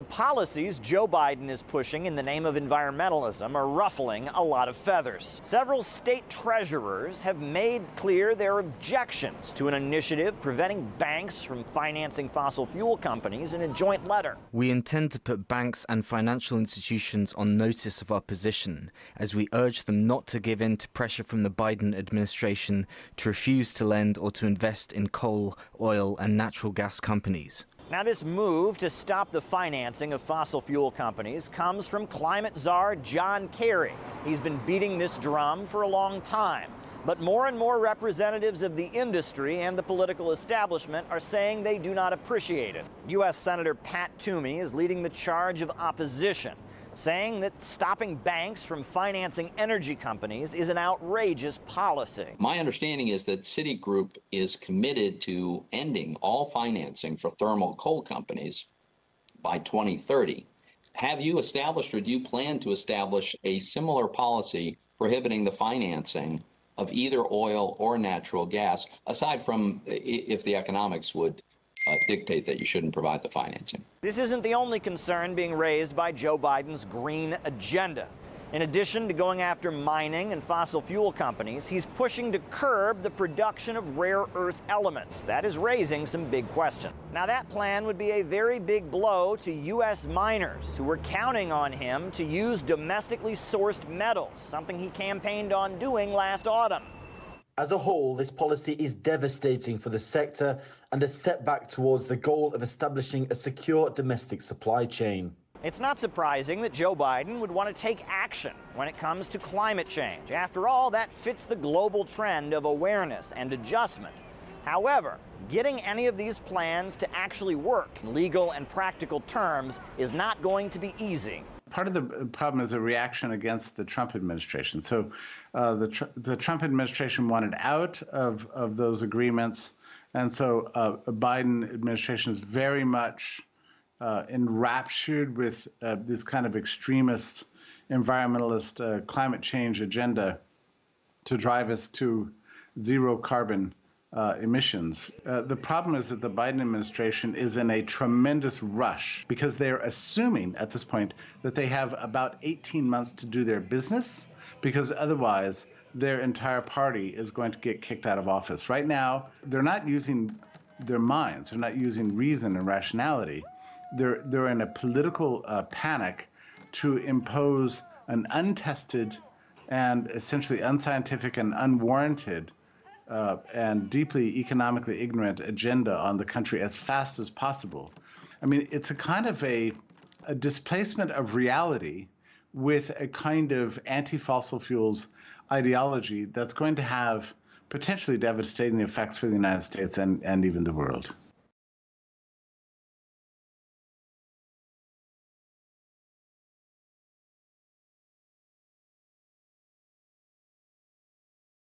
Policies Joe Biden is pushing in the name of environmentalism are ruffling a lot of feathers. Several state treasurers have made clear their objections to an initiative preventing banks from financing fossil fuel companies in a joint letter. We intend to put banks and financial institutions on notice of our position as we urge them not to give in to pressure from the Biden administration to refuse to lend or to invest in coal, oil, and natural gas companies. Now, this move to stop the financing of fossil fuel companies comes from climate czar John Kerry. He's been beating this drum for a long time. But more and more representatives of the industry and the political establishment are saying they do not appreciate it. U.S. Senator Pat Toomey is leading the charge of opposition, saying that stopping banks from financing energy companies is an outrageous policy. My understanding is that Citigroup is committed to ending all financing for thermal coal companies by 2030. Have you established, or do you plan to establish, a similar policy prohibiting the financing of either oil or natural gas, aside from if the economics would dictate that you shouldn't provide the financing? This isn't the only concern being raised by Joe Biden's green agenda. In addition to going after mining and fossil fuel companies, he's pushing to curb the production of rare earth elements. That is raising some big questions. Now, that plan would be a very big blow to U.S. miners who were counting on him to use domestically sourced metals, something he campaigned on doing last autumn. As a whole, this policy is devastating for the sector and a setback towards the goal of establishing a secure domestic supply chain. It's not surprising that Joe Biden would want to take action when it comes to climate change. After all, that fits the global trend of awareness and adjustment. However, getting any of these plans to actually work in legal and practical terms is not going to be easy. Part of the problem is a reaction against the Trump administration. So the Trump administration wanted out of those agreements. And so the Biden administration is very much enraptured with this kind of extremist, environmentalist climate change agenda to drive us to zero carbon emissions. The problem is that the Biden administration is in a tremendous rush because they're assuming at this point that they have about 18 months to do their business, because otherwise their entire party is going to get kicked out of office. Right now, they're not using their minds. They're not using reason and rationality. They're in a political panic to impose an untested and essentially unscientific and unwarranted and deeply economically ignorant agenda on the country as fast as possible. I mean, it's a kind of a displacement of reality with a kind of anti-fossil fuels ideology that's going to have potentially devastating effects for the United States and even the world.